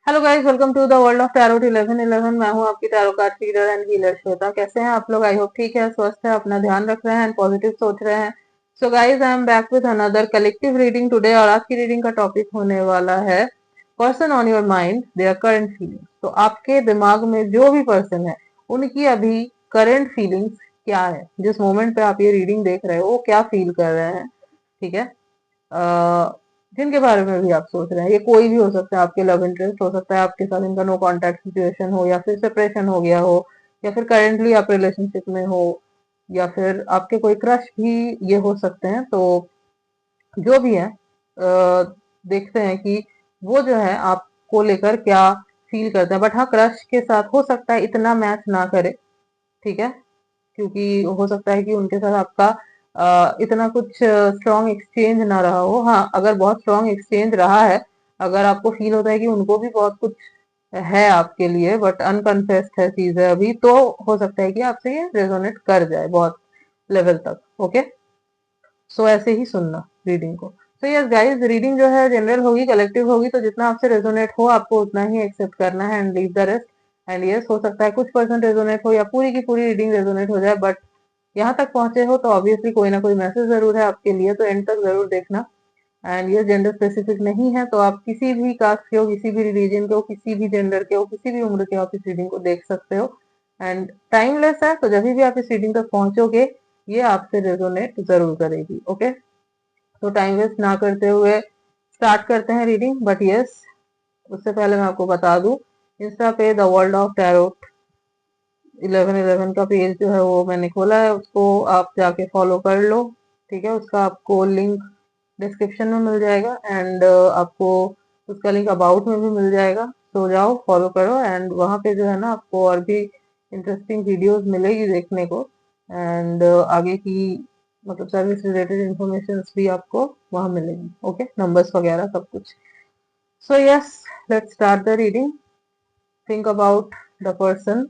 Hello guys, welcome to the world of tarot 1111। मैं हूं आपकी tarot card reader and healer Shweta. कैसे हैं आप लोग? आई होप ठीक है, स्वस्थ है, अपना ध्यान रख रहे हैं एंड पॉजिटिव सोच रहे हैं। So guys, I am back with another collective reading today और आज की रीडिंग का टॉपिक होने वाला है person on your mind, their current feelings. तो आपके दिमाग में जो भी पर्सन है उनकी अभी करंट फीलिंग्स क्या है, जिस मोमेंट पे आप ये रीडिंग देख रहे हो वो क्या फील कर रहे हैं। ठीक है। जिनके बारे में भी आप सोच रहे हैं, ये कोई भी हो सकता है, आपके लव इंटरेस्ट हो सकता है, आपके साथ इनका नो कांटेक्ट सिचुएशन हो, या फिर सेपरेशन हो गया हो, या फिर करेंटली आप रिलेशनशिप में हो, या फिर आपके कोई क्रश भी ये हो सकते हैं। तो जो भी है, देखते हैं कि वो जो है आपको लेकर क्या फील करते हैं। बट हाँ, क्रश के साथ हो सकता है इतना मैच ना करे। ठीक है। क्योंकि हो सकता है कि उनके साथ आपका इतना कुछ स्ट्रॉन्ग एक्सचेंज ना रहा हो। हाँ, अगर बहुत स्ट्रॉन्ग एक्सचेंज रहा है, अगर आपको फील होता है कि उनको भी बहुत कुछ है आपके लिए बट अनकन्फेस्ड है चीजें अभी, तो हो सकता है कि आपसे ये रेजोनेट कर जाए बहुत लेवल तक। ओके। सो ऐसे ही सुनना रीडिंग को। तो यस गाइस, रीडिंग जो है जनरल होगी, कलेक्टिव होगी, तो जितना आपसे रेजोनेट हो आपको उतना ही एक्सेप्ट करना है and leave the rest. And yes, हो सकता है कुछ परसेंट रेजोनेट हो या पूरी की पूरी रीडिंग रेजोनेट हो जाए, बट यहाँ तक पहुंचे हो तो ऑब्वियसली कोई ना कोई मैसेज जरूर है आपके लिए, तो एंड तक जरूर देखना। एंड ये जेंडर स्पेसिफिक नहीं है, तो आप किसी भी कास्ट के हो, किसी भी रिलीजन के हो, किसी भी जेंडर के हो, किसी भी उम्र के हो, आप इस रीडिंग को देख सकते हो। एंड टाइमलेस है, तो जब भी आप इस रीडिंग तक पहुंचोगे ये आपसे रेजोनेट जरूर करेगी। ओके। तो टाइम वेस्ट ना करते हुए स्टार्ट करते हैं रीडिंग। बट यस, उससे पहले मैं आपको बता दूं, इंस्टा पे द वर्ल्ड ऑफ टैरोट 1111 का पेज जो है वो मैंने खोला है, उसको आप जाके फॉलो कर लो। ठीक है। उसका आपको लिंक डिस्क्रिप्शन में मिल जाएगा एंड आपको उसका लिंक अबाउट में भी मिल जाएगा। तो जाओ, फॉलो करो एंड वहां पे जो है ना आपको और भी इंटरेस्टिंग वीडियोस मिलेगी देखने को। एंड आगे की मतलब सर्विस रिलेटेड इंफॉर्मेशन भी आपको वहां मिलेगी। ओके, नंबर्स वगैरह सब कुछ। So yes, let's start the reading. Think about the person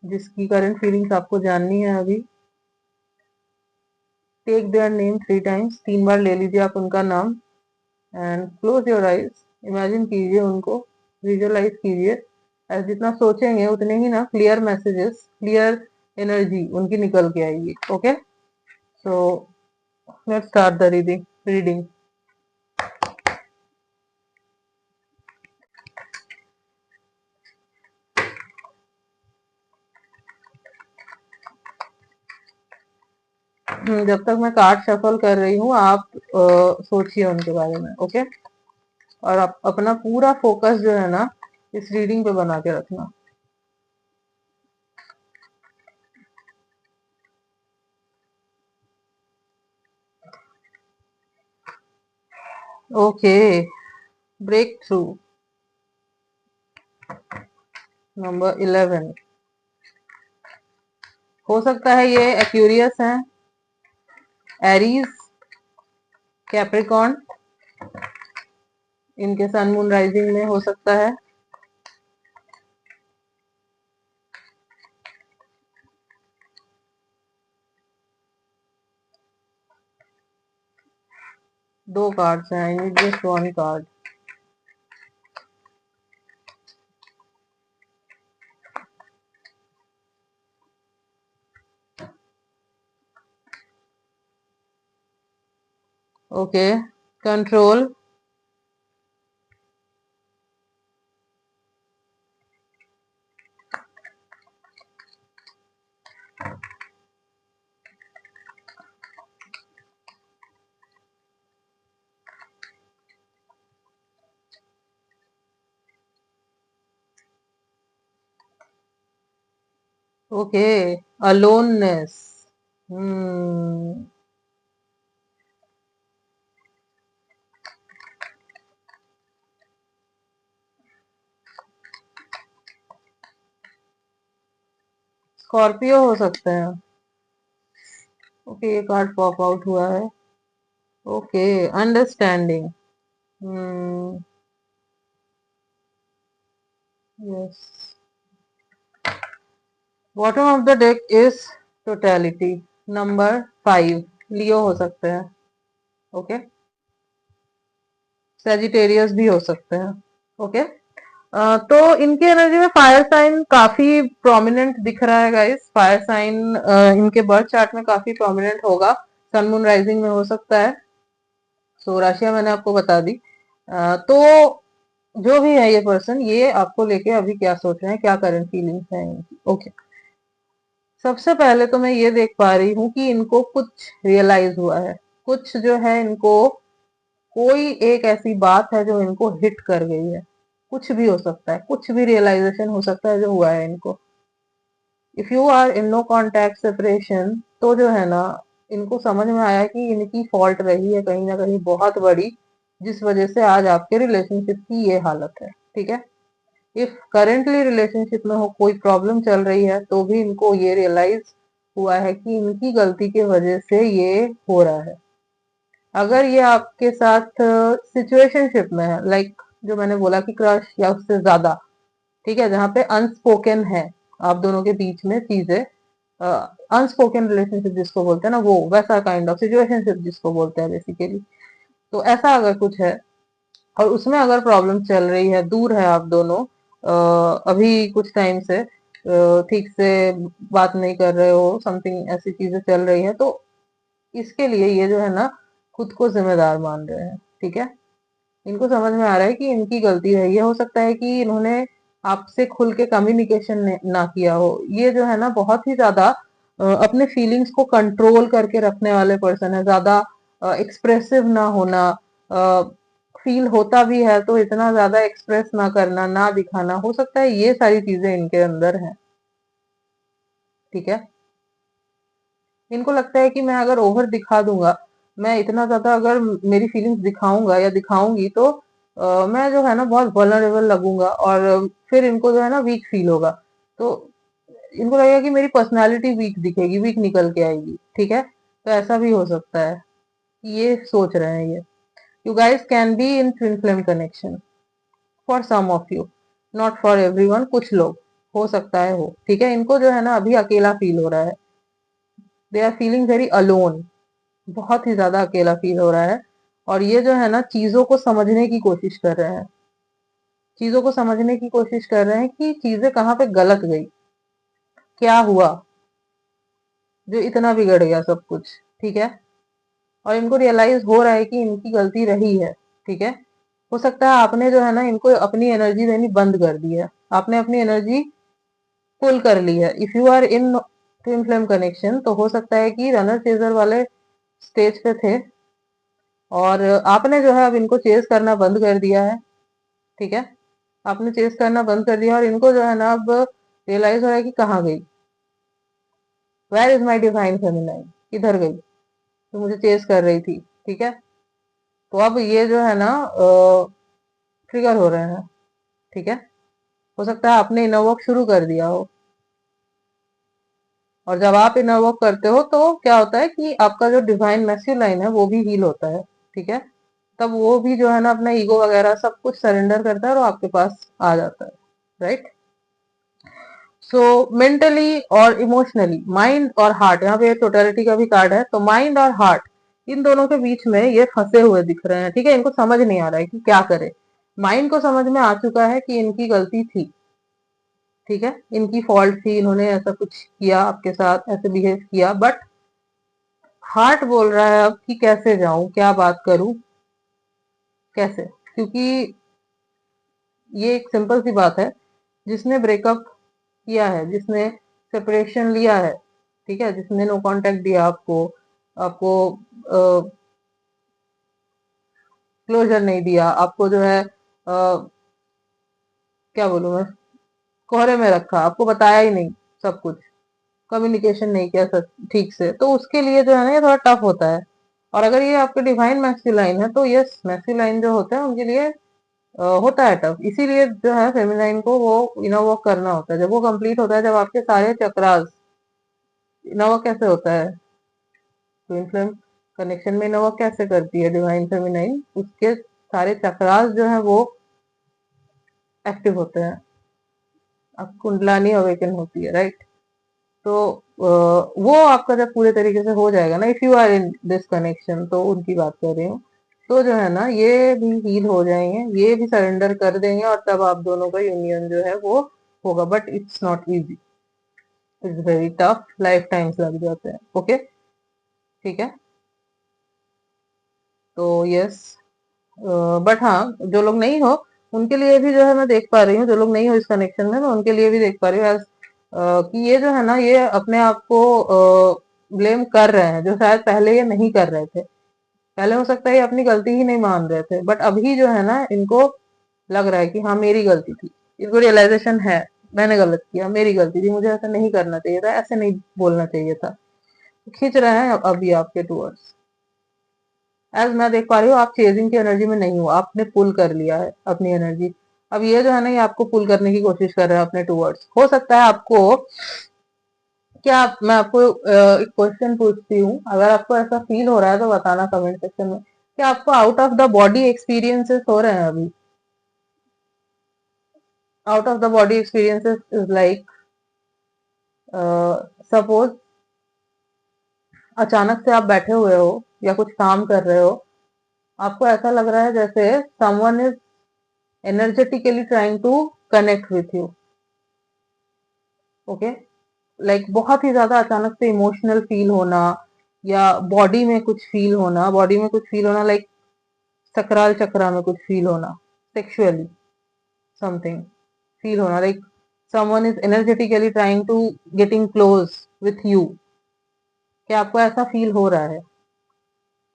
जिसकी करंट फीलिंग्स आपको जाननी है अभी। टेक देयर नेम 3 टाइम्स, 3 बार ले लीजिए आप उनका नाम। And close your eyes, imagine कीजिए उनको, विजुअलाइज कीजिए। एज जितना सोचेंगे उतने ही ना क्लियर मैसेजेस, क्लियर एनर्जी उनकी निकल के आएगी। Okay. So let's start the reading. जब तक मैं कार्ड शफल कर रही हूँ आप सोचिए उनके बारे में। ओके। और आप अपना पूरा फोकस जो है ना इस रीडिंग पे बना के रखना। Okay, breakthrough number 11। हो सकता है ये एक्यूरियस है, एरीज, कैप्रिकॉर्न, इनके सन मून राइजिंग में हो सकता है। दो कार्ड्स हैं, I need just one card. Okay, control, okay, aloneness. Hmm, Scorpio हो सकते हैं। ओके, ये कार्ड पॉप आउट हुआ है। Okay, understanding. Hmm, yes. Bottom of the deck is totality, number 5। लियो हो सकते हैं। ओके, सेजिटेरियस भी हो सकते हैं। ओके। तो इनकी एनर्जी में फायर साइन काफी प्रोमिनेंट दिख रहा है गाइस। फायर साइन इनके बर्थ चार्ट में काफी प्रोमिनेंट होगा, सन मून राइजिंग में हो सकता है। सो राशियां मैंने आपको बता दी। तो जो भी है ये पर्सन, ये आपको लेके अभी क्या सोच रहे हैं, क्या करंट फीलिंग्स है इनकी। ओके, सबसे पहले तो मैं ये देख पा रही हूँ कि इनको कुछ रियलाइज हुआ है, कुछ जो है इनको, कोई एक ऐसी बात है जो इनको हिट कर गई है। कुछ भी हो सकता है, कुछ भी रियलाइजेशन हो सकता है जो हुआ है इनको। If you are in no contact separation, तो जो है ना, इनको समझ में आया कि इनकी फॉल्ट रही है कहीं ना कहीं बहुत बड़ी, जिस वजह से आज आपके रिलेशनशिप की ये हालत है। ठीक है, इफ करेंटली रिलेशनशिप में हो कोई प्रॉब्लम चल रही है, तो भी इनको ये रियलाइज हुआ है कि इनकी गलती की वजह से ये हो रहा है। अगर ये आपके साथ सिचुएशनशिप में है, लाइक जो मैंने बोला कि क्रश या उससे ज्यादा, ठीक है, जहाँ पे अनस्पोकन है आप दोनों के बीच में चीजें, अनस्पोकन रिलेशनशिप जिसको बोलते हैं ना, वो वैसा काइंड ऑफ सिचुएशनशिप जिसको बोलते हैं बेसिकली, तो ऐसा अगर कुछ है और उसमें अगर प्रॉब्लम चल रही है, दूर है आप दोनों, अभी कुछ टाइम से ठीक से बात नहीं कर रहे हो, समथिंग ऐसी चीजें चल रही है, तो इसके लिए ये जो है ना खुद को जिम्मेदार मान रहे हैं। ठीक है, इनको समझ में आ रहा है कि इनकी गलती है। ये हो सकता है कि इन्होंने आपसे खुल के कम्युनिकेशन ना किया हो। ये जो है ना बहुत ही ज्यादा अपने फीलिंग्स को कंट्रोल करके रखने वाले पर्सन है, ज्यादा एक्सप्रेसिव ना होना, फील होता भी है तो इतना ज्यादा एक्सप्रेस ना करना, ना दिखाना, हो सकता है ये सारी चीजें इनके अंदर हैं। ठीक है, इनको लगता है कि मैं अगर ओवर दिखा दूंगा, मैं इतना ज्यादा अगर मेरी फीलिंग्स दिखाऊंगा या दिखाऊंगी, तो मैं जो है ना बहुत वल्नरेबल लगूंगा और फिर इनको जो है ना वीक फील होगा। तो इनको लगेगा कि मेरी पर्सनालिटी वीक दिखेगी, वीक निकल के आएगी। ठीक है, तो ऐसा भी हो सकता है, ये सोच रहे हैं ये। You guys can be in twin flame connection for some of you, not for everyone. कुछ लोग हो सकता है हो। ठीक है, इनको जो है ना अभी अकेला फील हो रहा है, they are feeling very alone, बहुत ही ज्यादा अकेला फील हो रहा है। और ये जो है ना चीजों को समझने की कोशिश कर रहे हैं, चीजों को समझने की कोशिश कर रहे हैं कि चीजें कहाँ पे गलत गई, क्या हुआ जो इतना बिगड़ गया सब कुछ। ठीक है, और इनको रियलाइज हो रहा है कि इनकी गलती रही है। ठीक है, हो सकता है आपने जो है ना इनको अपनी एनर्जी देनी बंद कर दी है, आपने अपनी एनर्जी पुल कर ली है। If you are in twin flame connection, तो हो सकता है कि रनर चेजर वाले स्टेज पे थे और आपने जो है अब इनको चेस करना बंद कर दिया है। ठीक है, आपने चेस करना बंद कर दिया और इनको जो है ना अब रियलाइज हो रहा है कि कहाँ गई, where is my divine feminine, किधर गई तो मुझे चेस कर रही थी। ठीक है, तो अब ये जो है ना ट्रिगर हो रहे हैं। ठीक है, हो सकता है आपने इनर वर्क शुरू कर दिया हो, और जब आप इनर वर्क करते हो तो क्या होता है कि आपका जो डिवाइन मैस्कुलाइन है वो भी हील होता है। ठीक है, तब वो भी जो है ना अपना ईगो वगैरह सब कुछ सरेंडर करता है और आपके पास आ जाता है। राइट, सो मेंटली और इमोशनली, माइंड और हार्ट, यहाँ पे टोटलिटी का भी कार्ड है, तो माइंड और हार्ट इन दोनों के बीच में ये फंसे हुए दिख रहे हैं। ठीक है, इनको समझ नहीं आ रहा है कि क्या करे। माइंड को समझ में आ चुका है कि इनकी गलती थी, ठीक है, इनकी फॉल्ट थी, इन्होंने ऐसा कुछ किया आपके साथ, ऐसे बिहेव किया, बट हार्ट बोल रहा है अब कि कैसे जाऊं, क्या बात करूं, कैसे, क्योंकि ये एक सिंपल सी बात है, जिसने ब्रेकअप किया है, जिसने सेपरेशन लिया है, ठीक है, जिसने नो कांटेक्ट दिया आपको, आपको क्लोजर नहीं दिया, आपको जो है क्या बोलूं मैं, कोहरे में रखा, आपको बताया ही नहीं सब कुछ, कम्युनिकेशन नहीं किया ठीक से, तो उसके लिए जो है ना ये थोड़ा टफ होता है। और अगर ये आपके डिवाइन मैस्कुलाइन है, तो यस, मैस्कुलाइन जो होते हैं उनके लिए होता है टफ। इसीलिए जो है फेमिनाइन को वो इनर वर्क करना होता है। जब वो कंप्लीट होता है, जब आपके सारे चक्रास, इनर वर्क कैसे होता है, ट्विन फ्लेम कनेक्शन में इनर वर्क कैसे करती है डिवाइन फेमिनाइन, उसके सारे चक्रास जो है वो एक्टिव होते हैं, अब कुंडलानी अवेकन होती है। राइट, तो वो आपका जब पूरे तरीके से हो जाएगा ना, if you are in this connection, तो उनकी बात कर रही हूँ, तो जो है ना ये भी हील हो जाएंगे, ये भी सरेंडर कर देंगे और तब आप दोनों का यूनियन जो है वो होगा। But it's not easy, it's very tough, life times लग जाते हैं। ओके, ठीक है। तो यस, बट हाँ, जो लोग नहीं हो उनके लिए भी जो है मैं देख पा रही हूँ, जो लोग नहीं हो इस कनेक्शन में मैं उनके लिए भी देख पा रही हूँ कि ये जो है ना ये अपने आप को ब्लेम कर रहे हैं, जो शायद पहले ये नहीं कर रहे थे। पहले हो सकता है ये अपनी गलती ही नहीं मान रहे थे, बट अभी जो है ना इनको लग रहा है कि हाँ मेरी गलती थी। इनको रियलाइजेशन है, मैंने गलत किया, मेरी गलती थी, मुझे ऐसा नहीं करना चाहिए था, ऐसे नहीं बोलना चाहिए था। खींच रहे हैं अभी आपके टूवर्ड्स। एज मैं देख पा रही हूँ आप चेजिंग की एनर्जी में नहीं हो, आपने पुल कर लिया है अपनी एनर्जी। अब ये जो है ना ये आपको पुल करने की कोशिश कर रहे हैं अपने टूवर्ड्स। हो सकता है आपको, क्या मैं आपको एक क्वेश्चन पूछती हूँ, अगर आपको ऐसा फील हो रहा है तो बताना कमेंट सेक्शन में, क्या आपको out of the body experiences हो रहे हैं अभी? Out of the body experiences is like, suppose अचानक से आप बैठे हुए हो या कुछ काम कर रहे हो, आपको ऐसा लग रहा है जैसे someone is energetically trying to connect with you. Okay, like बहुत ही ज्यादा अचानक से इमोशनल फील होना, या बॉडी में कुछ फील होना, बॉडी में कुछ फील होना, लाइक सकराल चक्रा में कुछ फील होना, सेक्सुअली समथिंग फील होना, like someone is energetically trying to getting close with you. क्या आपको ऐसा फील हो रहा है?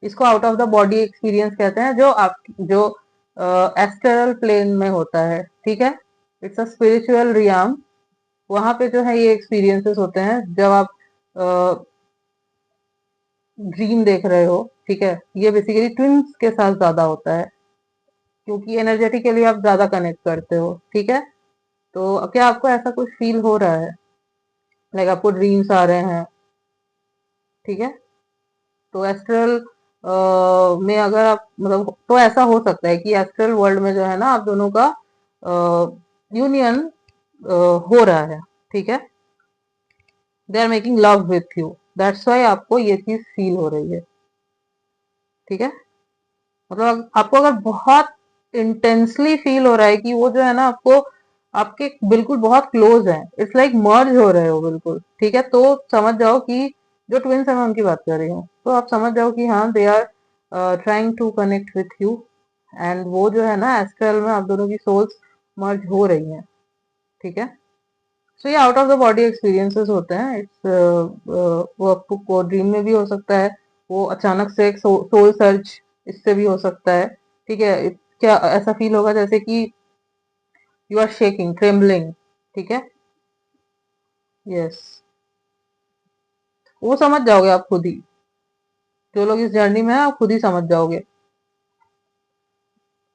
इसको out of the body experience कहते हैं, जो एस्ट्रल प्लेन में होता है। ठीक है, इट्स अ स्पिरिचुअल रियाम। वहां पे जो है ये एक्सपीरियंसेस होते हैं जब आप ड्रीम देख रहे हो। ठीक है, ये बेसिकली ट्विंस के साथ ज्यादा होता है, क्योंकि एनर्जेटिकली आप ज्यादा कनेक्ट करते हो। ठीक है, तो क्या आपको ऐसा कुछ फील हो रहा है, लाइक आपको ड्रीम्स आ रहे हैं? ठीक है, तो एस्ट्रल में अगर आप मतलब, तो ऐसा हो सकता है कि एस्ट्रल वर्ल्ड में जो है ना आप दोनों का यूनियन हो रहा है। ठीक है, they are making love with you, that's why आपको ये चीज फील हो रही है। ठीक है, मतलब आपको अगर बहुत इंटेंसली फील हो रहा है कि वो जो है ना आपको आपके बिल्कुल बहुत क्लोज है, इट्स लाइक मर्ज हो रहे हो बिल्कुल। ठीक है, तो समझ जाओ कि जो ट्विंस है मैं उनकी बात कर रही हूँ, तो आप समझ जाओ कि हाँ they are trying to connect with you. And वो जो है ना एस्ट्रल में आप दोनों की सोल्स मर्ज हो रही हैं। ठीक है, सो ये out of the body experiences होते हैं। इट्स वो आपको ड्रीम में भी हो सकता है, वो अचानक से एक सोल सर्च इससे भी हो सकता है। ठीक है, क्या ऐसा फील होगा जैसे कि यू आर शेकिंग, ट्रेम्बलिंग। ठीक है, यस, वो समझ जाओगे आप खुद ही, जो लोग इस जर्नी में है आप खुद ही समझ जाओगे।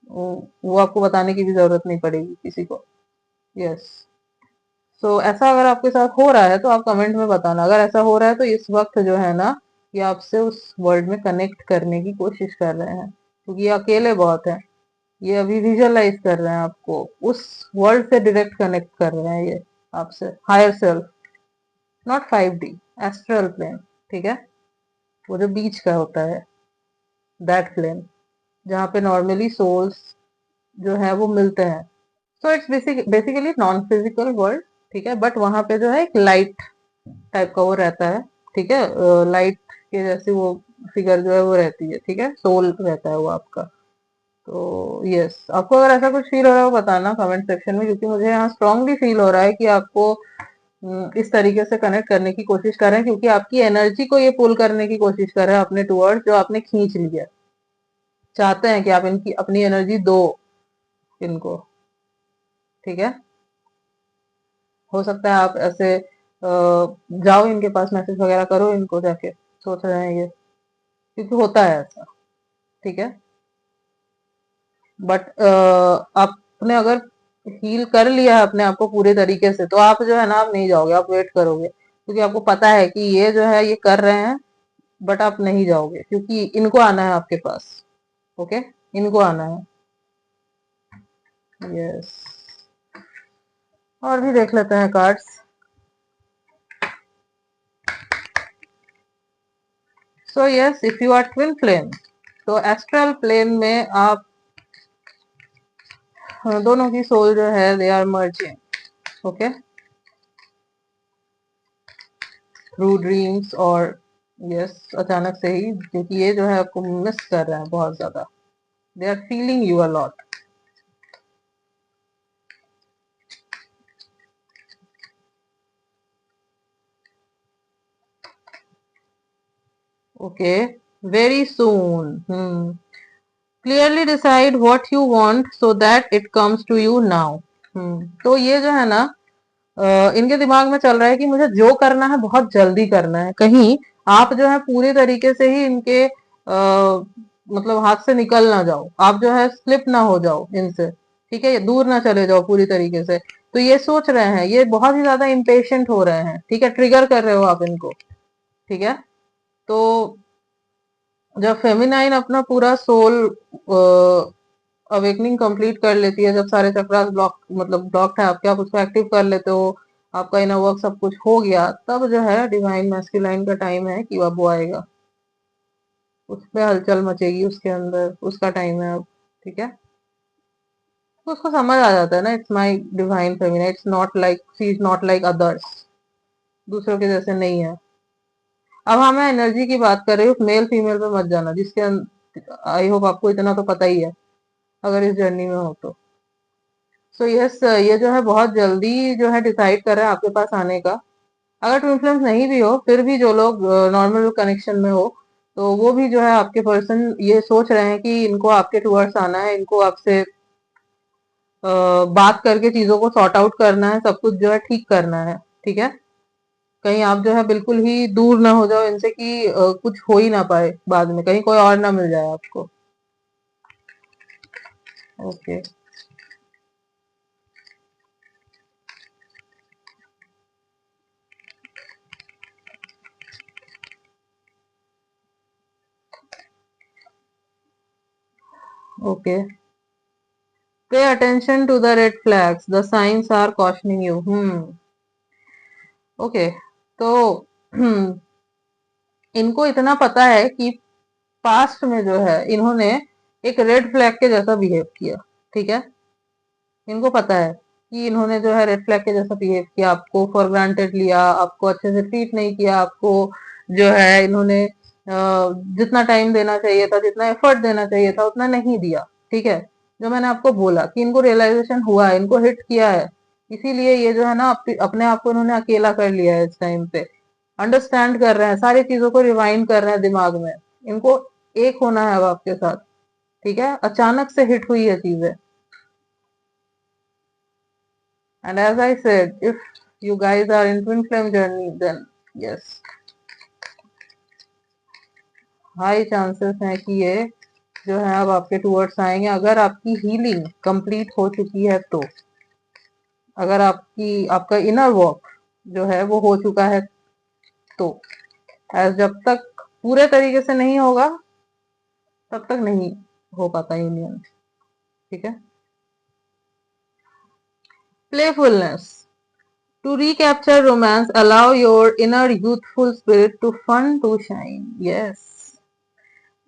वो आपको बताने की भी जरूरत नहीं पड़ेगी किसी को। यस, सो ऐसा अगर आपके साथ हो रहा है तो आप कमेंट में बताना। अगर ऐसा हो रहा है तो इस वक्त जो है ना ये आपसे उस वर्ल्ड में कनेक्ट करने की कोशिश कर रहे हैं, क्योंकि ये अकेले बहुत हैं। ये अभी विजुअलाइज कर रहे हैं आपको, उस वर्ल्ड से डायरेक्ट कनेक्ट कर रहे हैं ये आपसे, higher self, not 5D, astral plane. ठीक है, वो जो बीच का होता है, दैट प्लेन, जहाँ पे नॉर्मली सोल्स जो है वो मिलते हैं। So it's basically non physical world. ठीक है, बट वहां पे जो है एक लाइट टाइप का वो रहता है। ठीक है, लाइट के जैसे वो फिगर जो है वो रहती है। ठीक है, सोल रहता है वो आपका। तो यस, आपको अगर ऐसा कुछ फील हो रहा है बताना कमेंट सेक्शन में, क्योंकि मुझे यहाँ स्ट्रांगली फील हो रहा है कि आपको इस तरीके से कनेक्ट करने की कोशिश कर रहे हैं, क्योंकि आपकी एनर्जी को ये पुल करने की कोशिश कर रहे हैं अपने टूवर्ड, जो आपने खींच लिया। चाहते हैं कि आप इनकी अपनी एनर्जी दो इनको। ठीक है, हो सकता है आप ऐसे जाओ इनके पास, मैसेज वगैरह करो इनको जाके, सोच रहे हैं ये, क्योंकि होता है ऐसा। ठीक है, बट आपने अगर हील कर लिया है अपने आप को पूरे तरीके से, तो आप जो है ना आप नहीं जाओगे, आप वेट करोगे, क्योंकि आपको पता है कि ये जो है ये कर रहे हैं, बट आप नहीं जाओगे क्योंकि इनको आना है आपके पास। ओके, इनको आना है। यस, और भी देख लेते हैं cards. So yes, if you are twin flame, तो एस्ट्रल प्लेन में आप दोनों की सोल जो है they are merging, okay, through dreams और यस अचानक से ही, क्योंकि ये जो है आपको मिस कर रहे हैं बहुत ज्यादा, they are feeling you a lot. Okay, very soon. Clearly decide what you want so that it comes to you now. तो ये जो है ना इनके दिमाग में चल रहा है कि मुझे जो करना है बहुत जल्दी करना है, कहीं आप जो है पूरी तरीके से ही इनके मतलब हाथ से निकल ना जाओ, आप जो है स्लिप ना हो जाओ इनसे, ठीक है, ये दूर ना चले जाओ पूरी तरीके से। तो ये सोच रहे हैं, ये बहुत ही ज्यादा इम्पेशेंट हो रहे हैं, ठीक है, ट्रिगर कर रहे हो आप इनको, ठीक है। तो जब फेमिनाइन अपना पूरा सोल अवेकनिंग कंप्लीट कर लेती है, जब सारे चक्रास ब्लॉक मतलब ब्लॉक है आपके, आप उसको एक्टिव कर लेते हो, आपका इनर वर्क सब कुछ हो गया, तब जो है डिवाइन मैस्कुलाइन का टाइम है कि अब वो आएगा, उसमें हलचल मचेगी उसके अंदर, उसका टाइम है अब, ठीक है। तो उसको समझ आ जाता है ना, it's my divine Femina, it's not like she is not like others, दूसरों के जैसे नहीं है। अब हाँ, मैं एनर्जी की बात कर रही हूँ, मेल फीमेल पे मत जाना, जिसके आई होप आपको इतना तो पता ही है अगर इस जर्नी में हो तो। सो यस, ये जो है बहुत जल्दी जो है डिसाइड कर रहा है आपके पास आने का। अगर ट्विन फ्लेम्स नहीं भी हो, फिर भी जो लोग नॉर्मल कनेक्शन में हो, तो वो भी जो है आपके पर्सन ये सोच रहे हैं कि इनको आपके टूवर्ड्स आना है, इनको आपसे बात करके चीजों को सॉर्ट आउट करना है, सब कुछ जो है ठीक करना है, ठीक है। कहीं आप जो है बिल्कुल ही दूर ना हो जाओ इनसे कि कुछ हो ही ना पाए बाद में, कहीं कोई और ना मिल जाए आपको। Okay, okay, pay attention to the red flags, the signs are cautioning you. Okay, तो इनको इतना पता है कि पास्ट में जो है इन्होंने एक रेड फ्लैग के जैसा बिहेव किया, ठीक है। इनको पता है कि इन्होंने जो है रेड फ्लैग के जैसा बिहेव किया, आपको फॉर ग्रांटेड लिया, आपको अच्छे से ट्रीट नहीं किया, आपको जो है इन्होंने जितना टाइम देना चाहिए था, जितना एफर्ट देना चाहिए था, उतना नहीं दिया, ठीक है। जो मैंने आपको बोला कि इनको रियलाइजेशन हुआ है, इनको हिट किया है, इसीलिए ये जो है ना अपने आप को इन्होंने अकेला कर लिया है इस टाइम पे, अंडरस्टैंड कर रहे हैं, सारी चीजों को रिवाइंड कर रहे हैं दिमाग में, इनको एक होना है अब आपके साथ, ठीक है। अचानक से हिट हुई है चीजें। And as I said, if you guys are in twin flame journey, then yes, high chances हैं कि ये जो है अब आपके टूवर्ड्स आएंगे, अगर आपकी हीलिंग कंप्लीट हो चुकी है तो, अगर आपका इनर वर्क जो है वो हो चुका है तो। एज जब तक पूरे तरीके से नहीं होगा तब तक नहीं हो पाता यूनियन, ठीक है। Playfulness, to recapture romance, allow your inner youthful spirit to fun to shine, yes।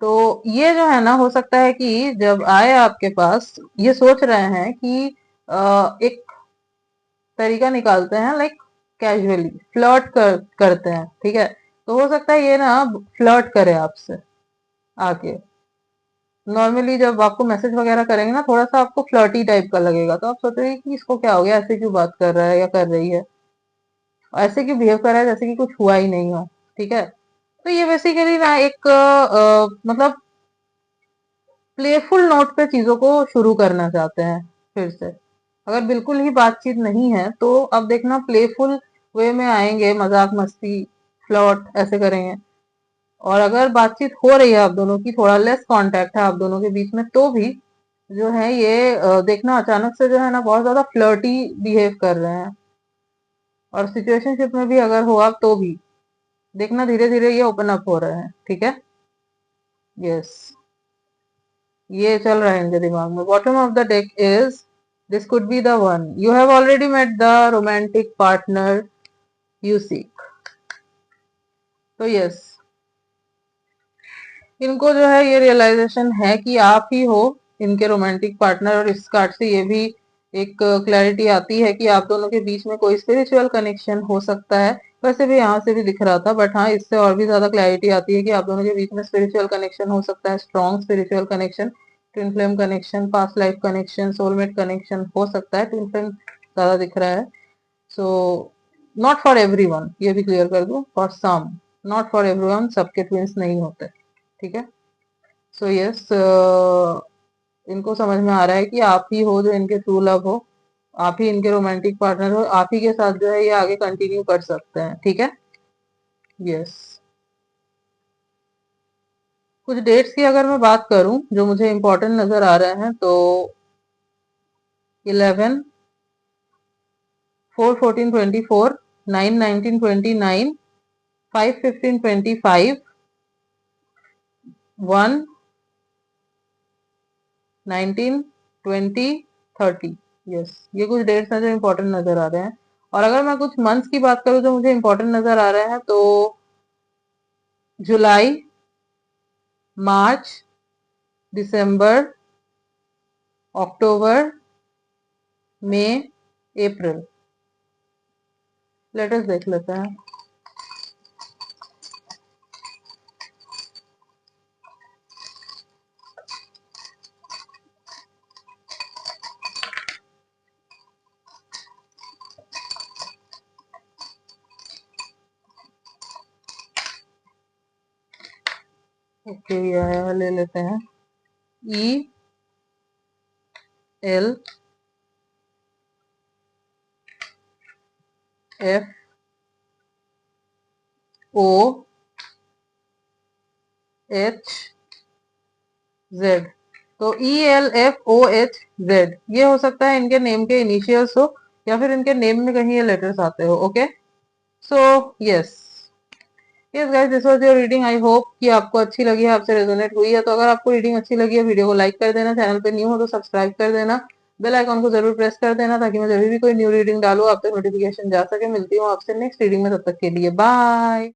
तो ये जो है ना, हो सकता है कि जब आए आपके पास, ये सोच रहे हैं कि एक तरीका निकालते हैं, लाइक कैजुअली फ्लर्ट करते हैं, ठीक है। तो हो सकता है ये ना फ्लर्ट करे आपसे आके, नॉर्मली जब आपको मैसेज वगैरह करेंगे ना, थोड़ा सा आपको फ्लर्टी टाइप का लगेगा, तो आप सोचोगे कि इसको क्या हो गया, ऐसे क्यों बात कर रहा है या कर रही है, ऐसे क्यों बिहेव कर रहा है जैसे कि कुछ हुआ ही नहीं हो, ठीक है। तो ये बेसिकली ना एक मतलब प्लेफुल नोट पे चीजों को शुरू करना चाहते हैं फिर से। अगर बिल्कुल ही बातचीत नहीं है तो अब देखना प्लेफुल वे में आएंगे, मजाक मस्ती फ्लर्ट ऐसे करेंगे। और अगर बातचीत हो रही है आप दोनों की, थोड़ा लेस कांटेक्ट है आप दोनों के बीच में, तो भी जो है ये देखना अचानक से जो है ना बहुत ज्यादा फ्लर्टी बिहेव कर रहे हैं। और सिचुएशनशिप में भी अगर हो आप तो भी देखना धीरे धीरे ये ओपन अप हो रहे हैं, ठीक है। यस, ये चल रहा है इनके दिमाग में। Bottom of the deck is this could be the one, you have already met the romantic partner you seek. तो यस, इनको जो है ये रियलाइजेशन है कि आप ही हो इनके रोमांटिक पार्टनर, और इस कार्ड से ये भी एक क्लैरिटी आती है कि आप दोनों के बीच में कोई स्पिरिचुअल कनेक्शन हो सकता है। वैसे भी यहाँ से भी दिख रहा था, बट हाँ इससे और भी ज्यादा क्लैरिटी आती है कि आप दोनों के बीच में स्पिरिचुअल कनेक्शन हो सकता है, strong spiritual connection, twin flame connection, past life connection, soulmate connection हो सकता है। ट्विन फ्लेम ज्यादा दिख रहा है। सो नॉट फॉर एवरीवन, ये भी क्लियर कर दूं, for some, not for everyone, सबके ट्विंस नहीं होते, ठीक है। सो यस, इनको समझ में आ रहा है कि आप ही हो जो इनके ट्रू लव हो, आप ही इनके रोमांटिक पार्टनर हो, आप ही के साथ जो है ये आगे कंटिन्यू कर सकते हैं, ठीक है। यस, कुछ डेट्स की अगर मैं बात करूं जो मुझे इंपॉर्टेंट नजर आ रहे हैं, तो 11 4 14 24, 9 19 29, 5 15 25, 1 19 20 30। यस, ये कुछ डेट्स हैं जो इंपॉर्टेंट नजर आ रहे हैं। और अगर मैं कुछ मंथ्स की बात करूं जो मुझे इंपॉर्टेंट नजर आ रहे हैं, तो जुलाई, मार्च, दिसंबर, अक्टूबर, मई, अप्रैल। लेटेस्ट देख लेते हैं। ओके, यह ले लेते हैं। E L F O H Z. तो ELFOHZ, ये हो सकता है इनके नेम के इनिशियल्स हो, या फिर इनके नेम में कहीं ये लेटर्स आते हो। Okay, so yes, yes guys, this was your reading. I hope कि आपको अच्छी लगी है, आपसे रेजोनेट हुई है। तो अगर आपको रीडिंग अच्छी लगी है, वीडियो को लाइक कर देना, चैनल पे न्यू हो तो सब्सक्राइब कर देना, बेल आइकॉन को जरूर प्रेस कर देना, ताकि मैं जब भी कोई न्यू रीडिंग डालूं आप तक नोटिफिकेशन जा सके। मिलती हूँ आपसे नेक्स्ट रीडिंग में, तब तक के लिए बाय।